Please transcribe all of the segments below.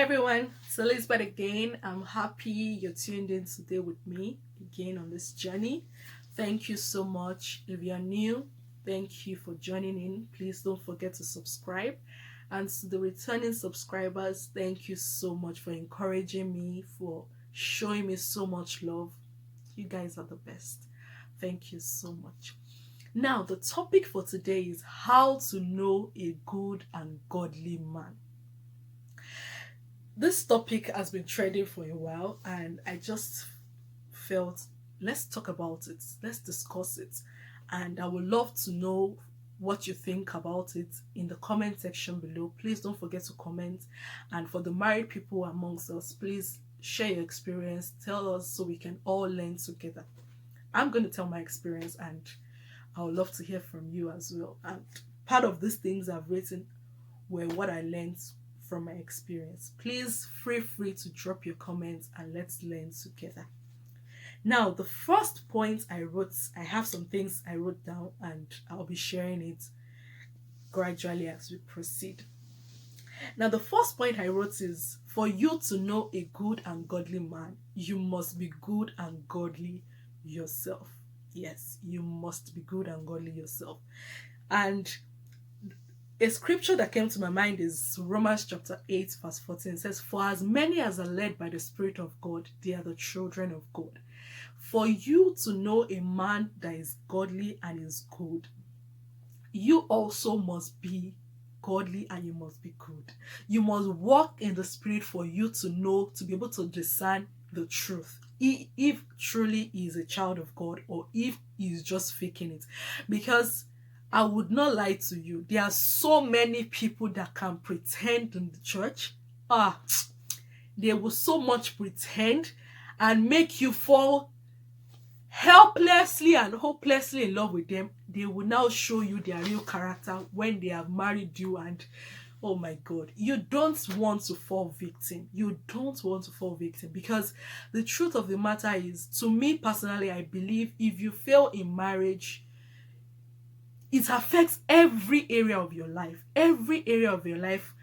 everyone, it's Elizabeth again. I'm happy you're tuned in today with me again on this journey. Thank you so much. If you're new, thank you for joining in. Please don't forget to subscribe. And to the returning subscribers, thank you so much for encouraging me, for showing me so much love. You guys are the best. Thank you so much. Now, the topic for today is how to know a good and godly man. This topic has been trending for a while, and I just felt let's talk about it, let's discuss it, and I would love to know what you think about it in the comment section below. Please don't forget to comment, and for the married people amongst us, please share your experience, tell us so we can all learn together. I'm going to tell my experience, and I would love to hear from you as well. And part of these things I've written were what I learned from my experience. Please feel free to drop your comments and let's learn together. Now, the first point I have some things I wrote down, and I'll be sharing it gradually as we proceed. Now, the first point I wrote is, for you to know a good and godly man, you must be good and godly yourself. Yes, you must be good and godly yourself. And a scripture that came to my mind is Romans chapter 8 verse 14. It says, for as many as are led by the Spirit of God, they are the children of God. For you to know a man that is godly and is good, you also must be godly and you must be good. You must walk in the Spirit for you to know, to be able to discern the truth, if truly he is a child of God or if he is just faking it. Because I would not lie to you, there are so many people that can pretend in the church. They will so much pretend and make you fall helplessly and hopelessly in love with them. They will now show you their real character when they have married you, and oh my God, you don't want to fall victim. You don't want to fall victim, because the truth of the matter is, to me personally, I believe if you fail in marriage, it affects every area of your life. Every area of your life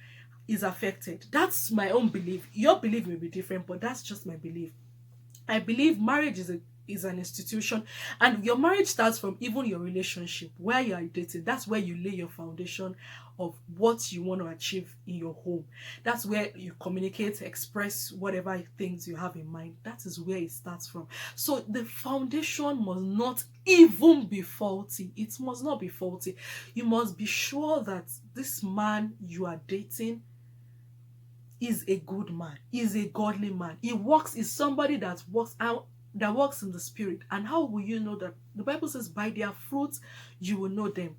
is affected. That's my own belief. Your belief may be different, but that's just my belief. I believe marriage is an institution, and your marriage starts from even your relationship, where you are dating. That's where you lay your foundation of what you want to achieve in your home. That's where you communicate, express whatever things you have in mind. That is where it starts from. So the foundation must not even be faulty. It must not be faulty. You must be sure that this man you are dating is a good man, is a godly man. Is somebody that works out, that works in the Spirit. And how will you know that? The Bible says, by their fruits you will know them.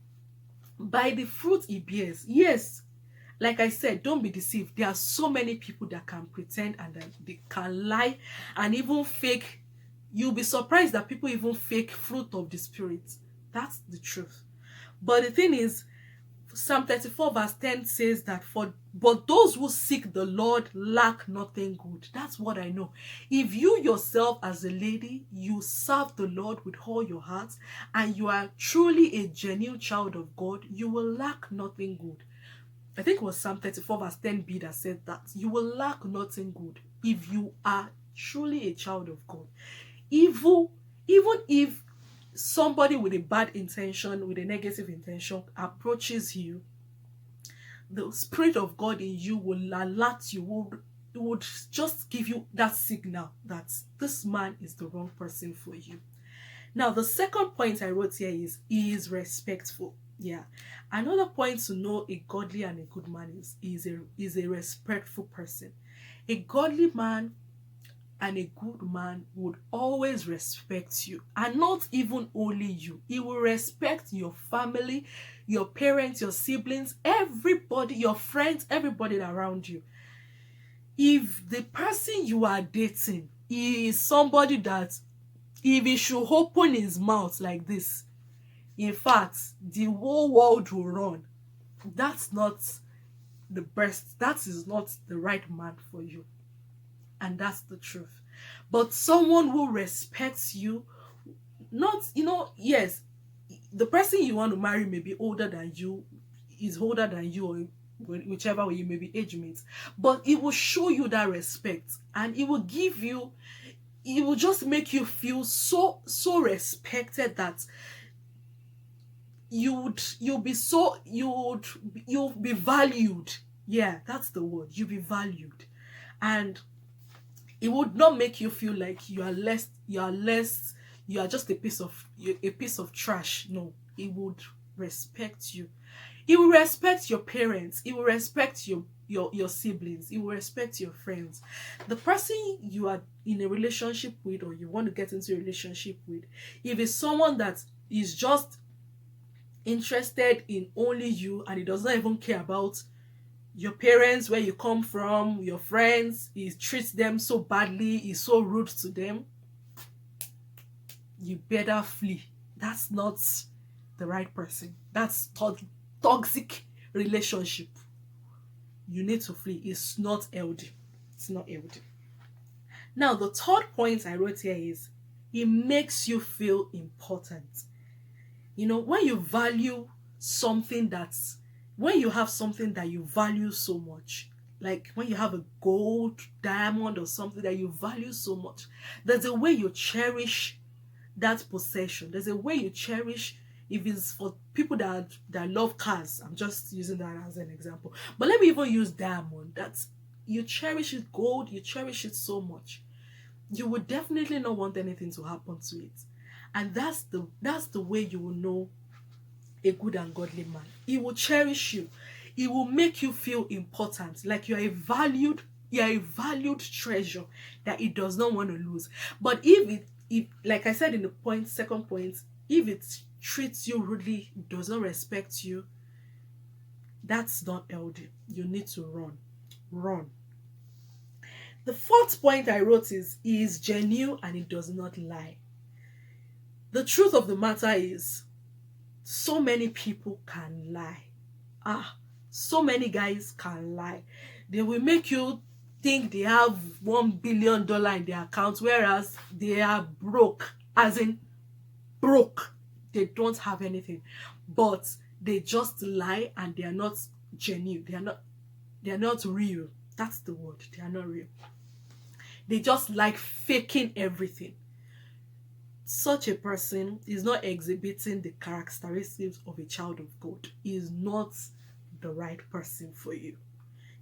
By the fruit he bears. Yes, like I said, don't be deceived. There are so many people that can pretend and that they can lie and even fake. You'll be surprised that people even fake fruit of the Spirit. That's the truth. But the thing is, Psalm 34 verse 10 says that but those who seek the Lord lack nothing good. That's what I know. If you yourself as a lady, you serve the Lord with all your heart, and you are truly a genuine child of God, you will lack nothing good. I think it was Psalm 34 verse 10b that said that. You will lack nothing good if you are truly a child of God. Even if somebody with a bad intention, with a negative intention approaches you, the Spirit of God in you will alert you, would just give you that signal that this man is the wrong person for you. Now, the second point I wrote here is, he is respectful. Yeah. Another point to know a godly and a good man is a respectful person. A godly man and a good man would always respect you, and not even only you. He will respect your family, your parents, your siblings, everybody, your friends, everybody around you. If the person you are dating is somebody that, if he should open his mouth like this, in fact, the whole world will run, that's not the best. That is not the right man for you. And that's the truth. But someone who respects you, not, yes, the person you want to marry may be older than you, is older than you, or whichever way you may be age mates, but it will show you that respect, and it will give you, it will just make you feel so respected that you'll be valued. Yeah, that's the word. You'll be valued. And it would not make you feel like you are just a piece of trash. No, it would respect you. It will respect your parents. It will respect your siblings. It will respect your friends. The person you are in a relationship with, or you want to get into a relationship with, if it's someone that is just interested in only you, and he does not even care about your parents, where you come from, your friends, he treats them so badly, he's so rude to them, you better flee. That's not the right person. That's toxic relationship. You need to flee. It's not healthy. It's not healthy. Now, the third point I wrote here is, it makes you feel important. You know, when you value something that's, when you have something that you value so much, like when you have a gold, diamond, or something that you value so much, there's a way you cherish that possession. There's a way you cherish, if it's for people that love cars, I'm just using that as an example. But let me even use diamond. That's, you cherish it, gold, you cherish it so much. You would definitely not want anything to happen to it. And that's the way you will know a good and godly man. He will cherish you. He will make you feel important, like you're a valued treasure that he does not want to lose. But if like I said in the second point, if it treats you rudely, does not respect you, that's not healthy. You need to run. The fourth point I wrote is, he is genuine and he does not lie. The truth of the matter is, so many people can lie. So many guys can lie. They will make you think they have $1 billion in their account, whereas they are broke, as in broke. They don't have anything, but they just lie, and they are not genuine. They are not real. That's the word. They are not real. They just like faking everything. Such a person is not exhibiting the characteristics of a child of God. He is not the right person for you.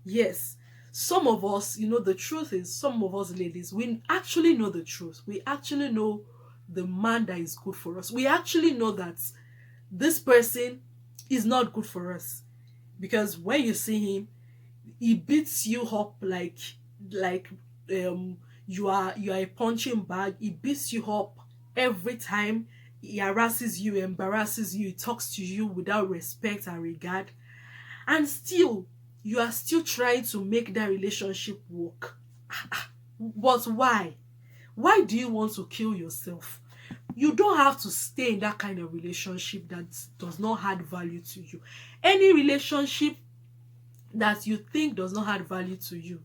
Yes, some of us, the truth is, some of us ladies, we actually know the truth. We actually know the man that is good for us. We actually know that this person is not good for us, because when you see him, he beats you up like you are a punching bag. He beats you up every time. He harasses you, embarrasses you, he talks to you without respect and regard, and still you are still trying to make that relationship work. But why do you want to kill yourself? You don't have to stay in that kind of relationship that does not add value to you. Any relationship that you think does not add value to you,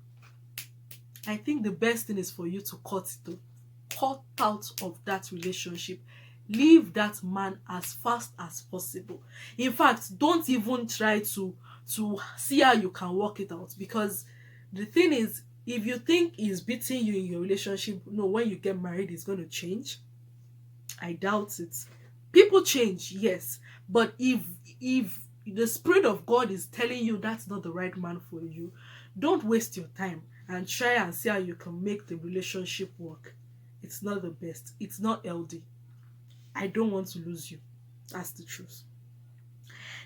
I think the best thing is for you to cut out of that relationship. Leave that man as fast as possible. In fact, don't even try to see how you can work it out, because the thing is, if you think he's beating you in your relationship, no, when you get married he's going to change. I doubt it. People change, yes, but if the Spirit of God is telling you that's not the right man for you, don't waste your time and try and see how you can make the relationship work. It's not the best. It's not healthy. I don't want to lose you. That's the truth.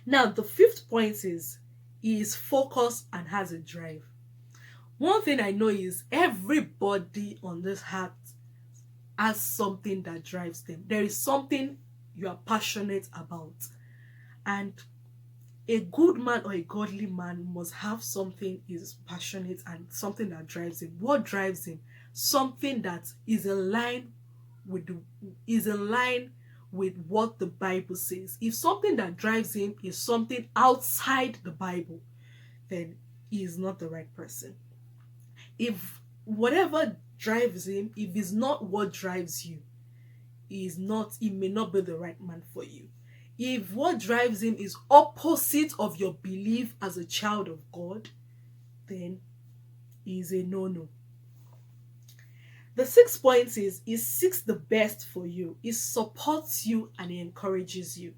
Now, the fifth point is, he is focused and has a drive. One thing I know is, everybody on this earth has something that drives them. There is something you are passionate about. And a good man or a godly man must have something he's passionate and something that drives him. What drives him? Something that is in line with what the Bible says. If something that drives him is something outside the Bible, then he is not the right person. If whatever drives him, if it's not what drives you, he may not be the right man for you. If what drives him is opposite of your belief as a child of God, then is a no-no. The sixth point is he seeks the best for you. He supports you and he encourages you.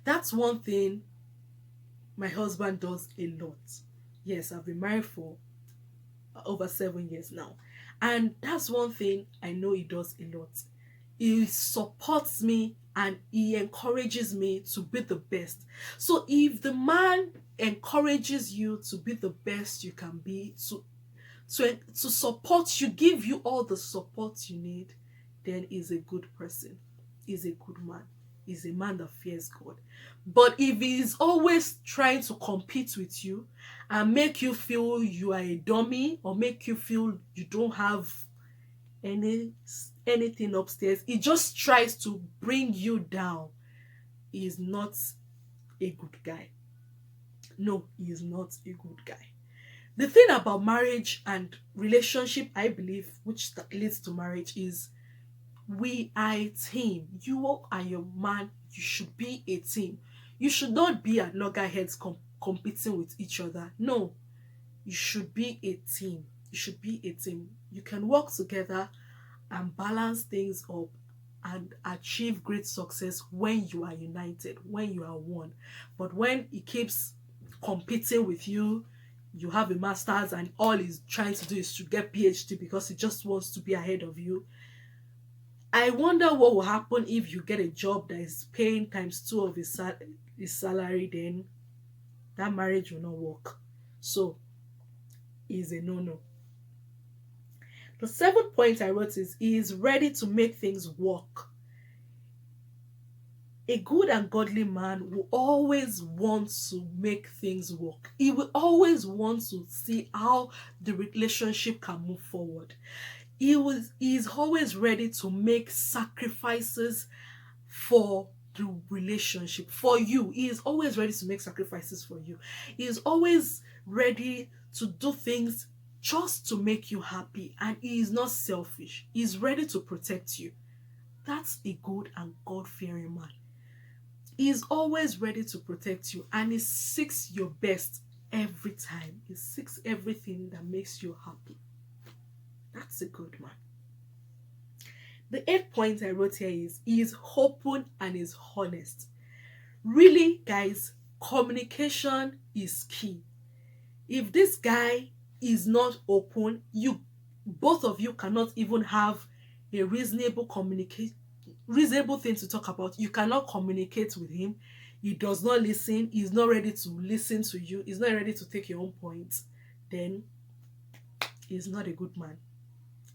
That's one thing my husband does a lot. Yes, I've been married for over 7 years now. And that's one thing I know he does a lot. He supports me and he encourages me to be the best. So if the man encourages you to be the best you can be, to support you, give you all the support you need, then he's a good person. He's a good man. He's a man that fears God. But if he's always trying to compete with you and make you feel you are a dummy, or make you feel you don't have anything upstairs, he just tries to bring you down, he is not a good guy. No, he is not a good guy. The thing about marriage and relationship, I believe, which leads to marriage, is we are a team. You and your man, you should be a team. You should not be at loggerheads competing with each other. No, you should be a team. You should be a team. You can work together and balance things up and achieve great success when you are united, when you are one. But when he keeps competing with you, you have a master's and all he's trying to do is to get PhD because he just wants to be ahead of you, I wonder what will happen if you get a job that is paying ×2 of his salary. Then that marriage will not work. So is a no-no. The seventh point I wrote is he is ready to make things work. A good and godly man will always want to make things work. He will always want to see how the relationship can move forward. He is always ready to make sacrifices for the relationship, for you. He is always ready to make sacrifices for you. He is always ready to do things just to make you happy, and he is not selfish. He is ready to protect you. That's a good and God-fearing man. He is always ready to protect you, and he seeks your best every time. He seeks everything that makes you happy. That's a good man. The 8th point I wrote here is he is open and is honest. Really, guys, communication is key. If this guy is not open, both of you cannot even have a reasonable thing to talk about. You cannot communicate with him. He does not listen. He's not ready to listen to you. He's not ready to take your own points. Then he's not a good man.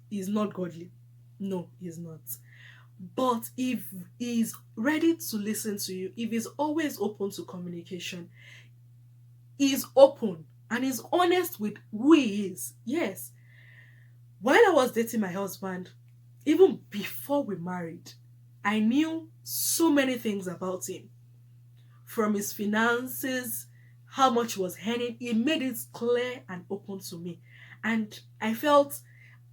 He's not godly. No, he's not. But if he's ready to listen to you, if he's always open to communication, he's open and he's honest with who he is. Yes. While I was dating my husband, even before we married, I knew so many things about him. From his finances, how much he was earning, he made it clear and open to me. And I felt,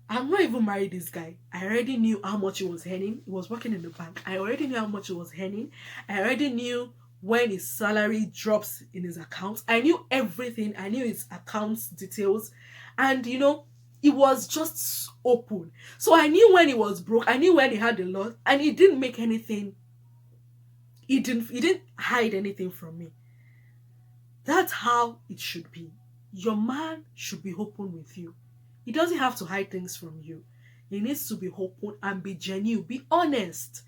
I'm not even married this guy. I already knew how much he was earning. He was working in the bank. I already knew how much he was earning. I already knew when his salary drops in his account. I knew everything. I knew his account details. And he was just open. So I knew when he was broke. I knew when he had a lot. And he didn't make anything. He didn't hide anything from me. That's how it should be. Your man should be open with you. He doesn't have to hide things from you. He needs to be open and be genuine. Be honest.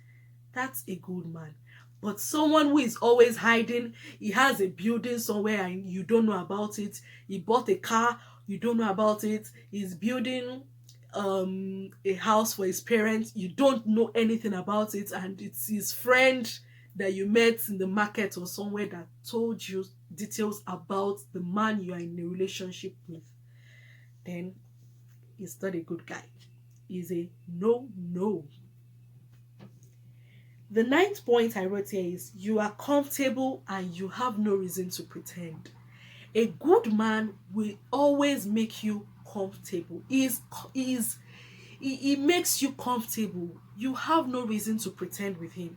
That's a good man. But someone who is always hiding, he has a building somewhere and you don't know about it. He bought a car, you don't know about it. He's building a house for his parents. You don't know anything about it. And it's his friend that you met in the market or somewhere that told you details about the man you are in a relationship with. Then he's not a good guy. He's a no. The 9th point I wrote here is you are comfortable and you have no reason to pretend. A good man will always make you comfortable. He makes you comfortable. You have no reason to pretend with him.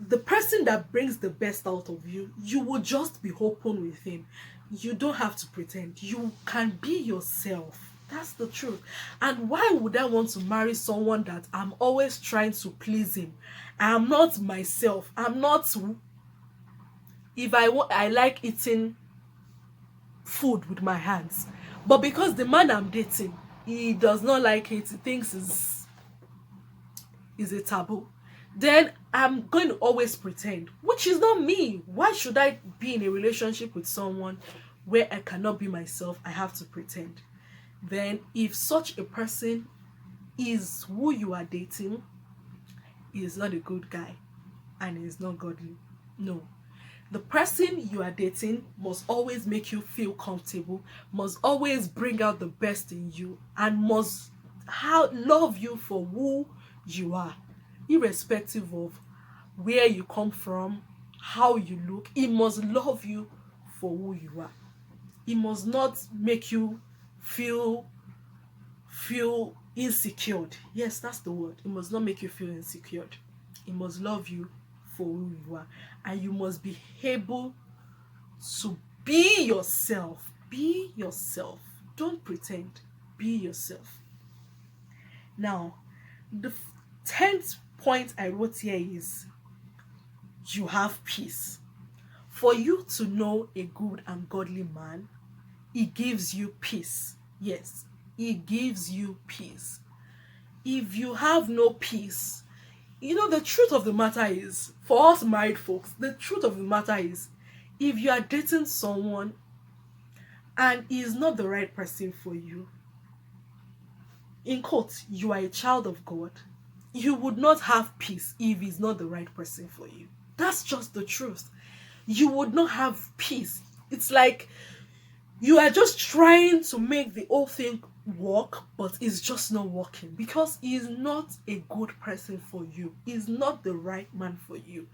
the person that brings the best out of you, you will just be open with him. You don't have to pretend. You can be yourself. That's the truth. And why would I want to marry someone that I'm always trying to please him? I'm not myself. I'm not. If I like eating food with my hands, but because the man I'm dating, he does not like it, he thinks is a taboo, then I'm going to always pretend, which is not me. Why should I be in a relationship with someone where I cannot be myself? I have to pretend. Then if such a person is who you are dating, he is not a good guy and he is not godly. No. The person you are dating must always make you feel comfortable, must always bring out the best in you, and must love you for who you are, irrespective of where you come from, how you look. He must love you for who you are. He must not make you feel insecure. Yes, that's the word. He must not make you feel insecure. He must love you for who you are, and you must be able to be yourself. Be yourself. Don't pretend. Be yourself. Now, the 10th point I wrote here is you have peace. For you to know a good and godly man, he gives you peace. Yes, he gives you peace. If you have no peace, the truth of the matter is, for us married folks, the truth of the matter is, if you are dating someone and he is not the right person for you, in quotes, you are a child of God, you would not have peace if he's not the right person for you. That's just the truth. You would not have peace. It's like you are just trying to make the whole thing work, but it's just not working because he's not a good person for you. He's not the right man for you.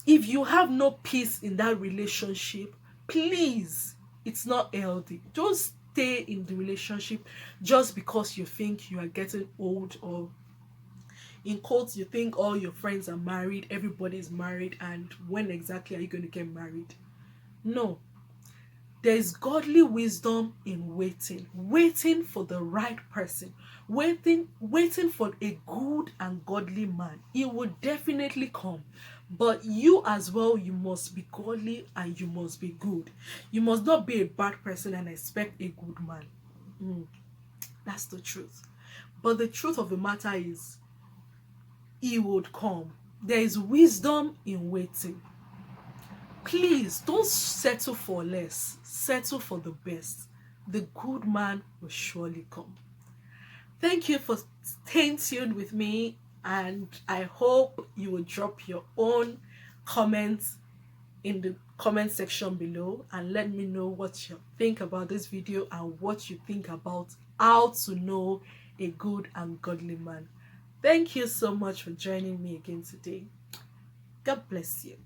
If you have no peace in that relationship, please, it's not healthy. Don't stay in the relationship just because you think you are getting old, or in quotes, you think all your friends are married, everybody's married, and when exactly are you going to get married? No. There is godly wisdom in waiting for the right person, waiting for a good and godly man. It will definitely come. But you as well, you must be godly and you must be good. You must not be a bad person and expect a good man. That's the truth. But the truth of the matter is, he would come. There is wisdom in waiting. Please don't settle for less. Settle for the best. The good man will surely come. Thank you for staying tuned with me, and I hope you will drop your own comments in the comment section below and let me know what you think about this video and what you think about how to know a good and godly man. Thank you so much for joining me again today. God bless you.